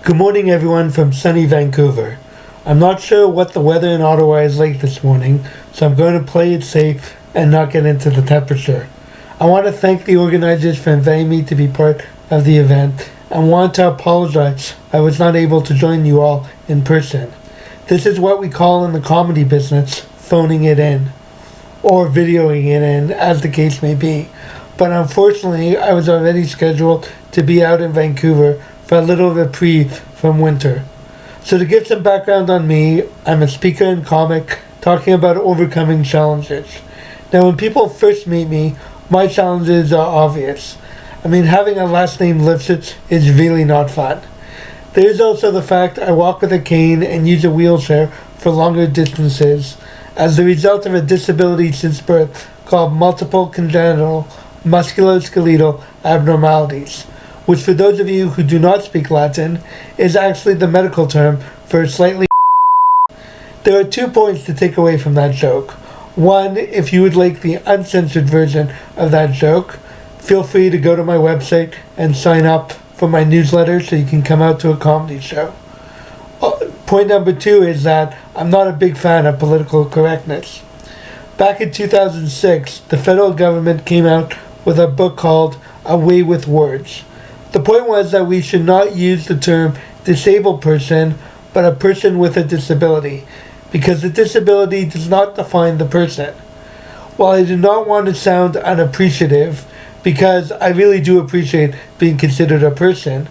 Good morning, everyone from sunny Vancouver. I'm not sure what the weather in Ottawa is like this morning, so I'm going to play it safe and not get into the temperature. I want to thank the organizers for inviting me to be part of the event and want to apologize I was not able to join you all in person. This is what we call in the comedy business phoning it in, or videoing it in, as the case may be. But unfortunately, I was already scheduled to be out in Vancouver for a little reprieve from winter. So to give some background on me, I'm a speaker and comic talking about overcoming challenges. Now when people first meet me, my challenges are obvious. Having a last name Lipset is really not fun. There is also the fact I walk with a cane and use a wheelchair for longer distances as the result of a disability since birth called multiple congenital musculoskeletal abnormalities, which for those of you who do not speak Latin, is actually the medical term for slightly. There are 2 points to take away from that joke. One, if you would like the uncensored version of that joke, feel free to go to my website and sign up for my newsletter so you can come out to a comedy show. Point number 2 is that I'm not a big fan of political correctness. Back in 2006, the federal government came out with a book called Away with Words. The point was that we should not use the term disabled person, but a person with a disability, because the disability does not define the person. While I do not want to sound unappreciative, because I really do appreciate being considered a person,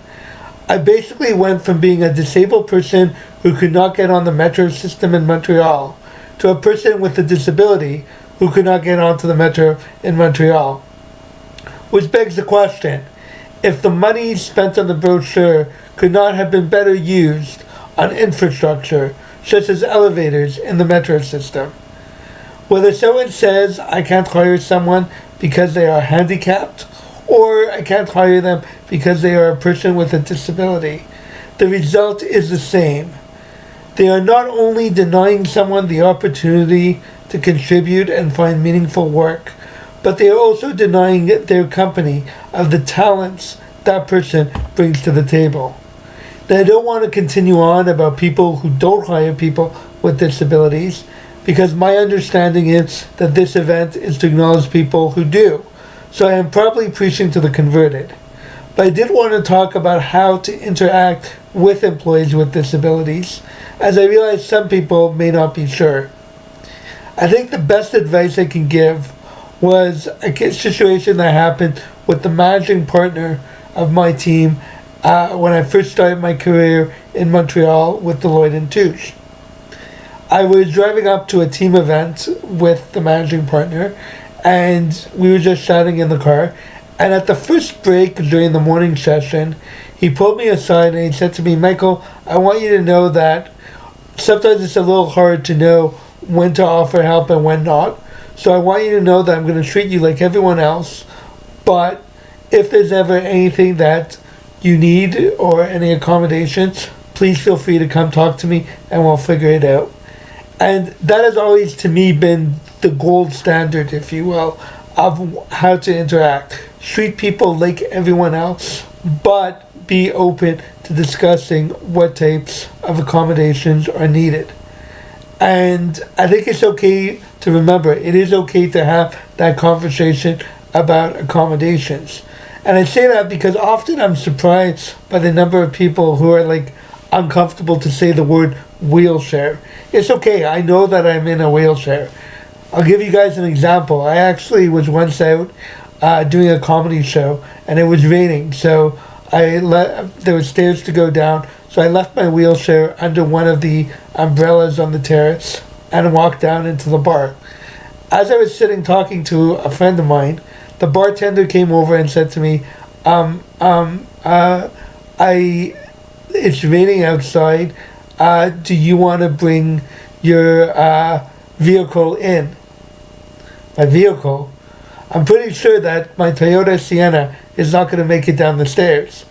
I basically went from being a disabled person who could not get on the metro system in Montreal to a person with a disability who could not get onto the metro in Montreal. Which begs the question, if the money spent on the brochure could not have been better used on infrastructure, such as elevators in the metro system. Whether someone says I can't hire someone because they are handicapped, or I can't hire them because they are a person with a disability, the result is the same. They are not only denying someone the opportunity to contribute and find meaningful work, but they are also denying their company of the talents that person brings to the table. Now, I don't want to continue on about people who don't hire people with disabilities, because my understanding is that this event is to acknowledge people who do. So I am probably preaching to the converted. But I did want to talk about how to interact with employees with disabilities, as I realize some people may not be sure. I think the best advice I can give was a situation that happened with the managing partner of my team when I first started my career in Montreal with Deloitte & Touche. I was driving up to a team event with the managing partner, and we were just chatting in the car, and at the first break during the morning session, he pulled me aside and he said to me, "Michael, I want you to know that sometimes it's a little hard to know when to offer help and when not. So I want you to know that I'm going to treat you like everyone else, but if there's ever anything that you need or any accommodations, please feel free to come talk to me and we'll figure it out." And that has always to me been the gold standard, if you will, of how to interact. Treat people like everyone else, but be open to discussing what types of accommodations are needed. And I think it's okay to remember, it is okay to have that conversation about accommodations. And I say that because often I'm surprised by the number of people who are uncomfortable to say the word wheelchair. It's okay, I know that I'm in a wheelchair. I'll give you guys an example. I actually was once out doing a comedy show and it was raining, so there were stairs to go down, so I left my wheelchair under one of the umbrellas on the terrace and walked down into the bar. As I was sitting talking to a friend of mine, the bartender came over and said to me, it's raining outside, do you want to bring your vehicle in? My vehicle? I'm pretty sure that my Toyota Sienna is not going to make it down the stairs.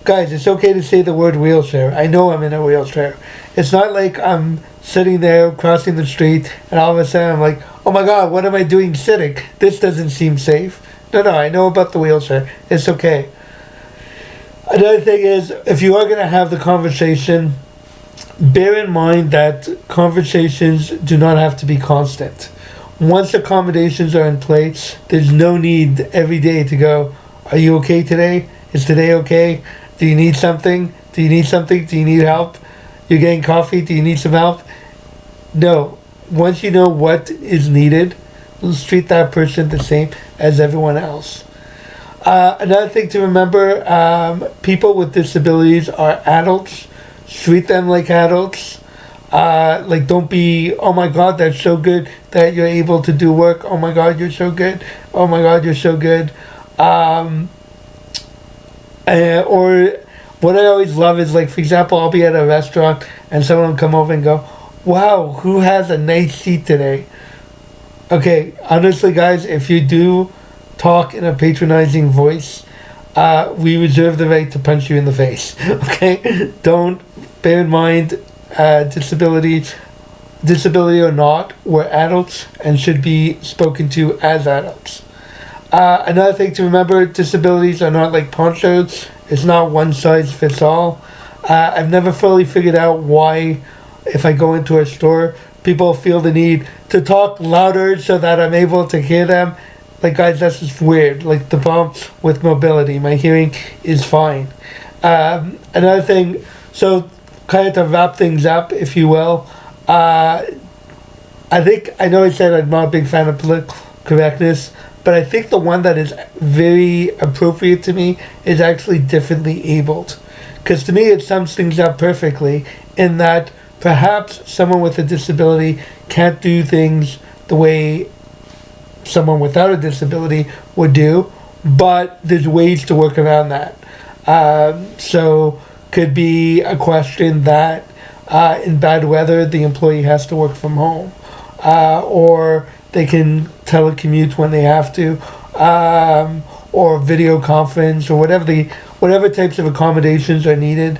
Guys, it's okay to say the word wheelchair. I know I'm in a wheelchair. It's not like I'm sitting there crossing the street and all of a sudden I'm like, oh my god, what am I doing sitting? This doesn't seem safe. No, I know about the wheelchair. It's okay. Another thing is, if you are going to have the conversation, bear in mind that conversations do not have to be constant. Once accommodations are in place, there's no need every day to go, are you okay today? Is today okay? Do you need something? Do you need something? Do you need help? You're getting coffee? Do you need some help? No. Once you know what is needed, let's treat that person the same as everyone else. Another thing to remember, people with disabilities are adults. Treat them like adults. Like, don't be, oh my God, that's so good that you're able to do work. Oh my God, you're so good. Oh my God, you're so good. Or what I always love is, like, for example, I'll be at a restaurant and someone will come over and go, wow, who has a nice seat today? Okay, honestly, guys, if you do talk in a patronizing voice, we reserve the right to punch you in the face. Okay? Don't, bear in mind, disability or not, we're adults and should be spoken to as adults. Another thing to remember, disabilities are not like ponchos. It's not one size fits all. I've never fully figured out why, if I go into a store, people feel the need to talk louder so that I'm able to hear them. Like, guys, that's just weird. Like, the problem with mobility, my hearing is fine. Another thing, so kind of to wrap things up, if you will, I know I said I'm not a big fan of political correctness, but I think the one that is very appropriate to me is actually differently abled. Because to me, it sums things up perfectly in that perhaps someone with a disability can't do things the way someone without a disability would do, but there's ways to work around that. So could be a question that in bad weather the employee has to work from home, or they can telecommute when they have to, or video conference, or whatever types of accommodations are needed.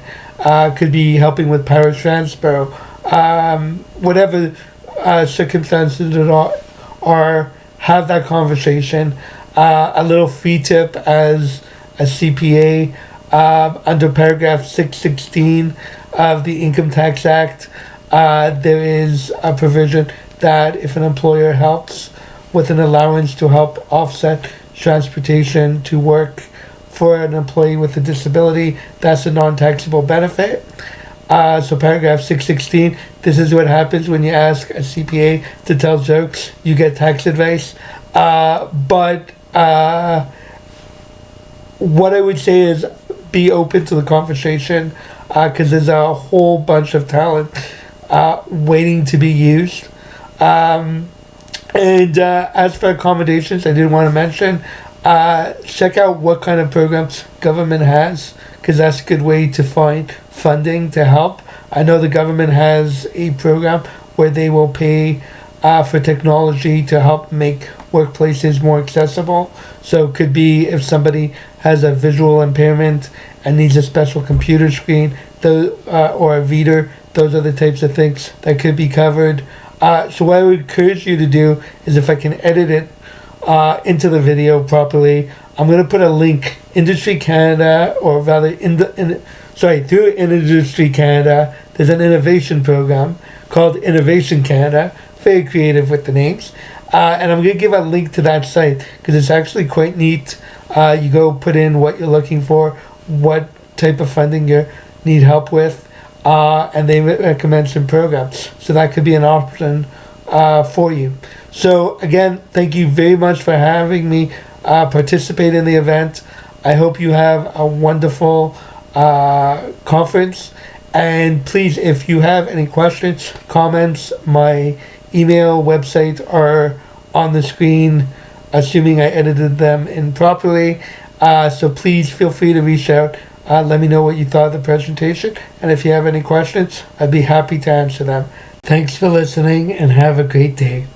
Could be helping with paratransfer, whatever circumstances that are, have that conversation. A little free tip as a CPA, under paragraph 616 of the Income Tax Act, there is a provision that if an employer helps with an allowance to help offset transportation to work for an employee with a disability, that's a non-taxable benefit. So paragraph 616, this is what happens when you ask a CPA to tell jokes, you get tax advice. But what I would say is be open to the conversation, because there's a whole bunch of talent waiting to be used. And as for accommodations, I did want to mention, check out what kind of programs government has, because that's a good way to find funding to help. I know the government has a program where they will pay for technology to help make workplaces more accessible. So it could be if somebody has a visual impairment and needs a special computer screen, or a reader, those are the types of things that could be covered. So what I would encourage you to do is, if I can edit it into the video properly, I'm going to put a link, Industry Canada, or rather through Industry Canada, there's an innovation program called Innovation Canada, very creative with the names, and I'm going to give a link to that site because it's actually quite neat. You go put in what you're looking for, what type of funding you need help with, and they recommend some programs, so that could be an option for you. So again, thank you very much for having me participate in the event. I hope you have a wonderful conference, and please, if you have any questions, comments, my email, website are on the screen, assuming I edited them in properly. So please feel free to reach out. Let me know what you thought of the presentation, and if you have any questions, I'd be happy to answer them. Thanks for listening, and have a great day.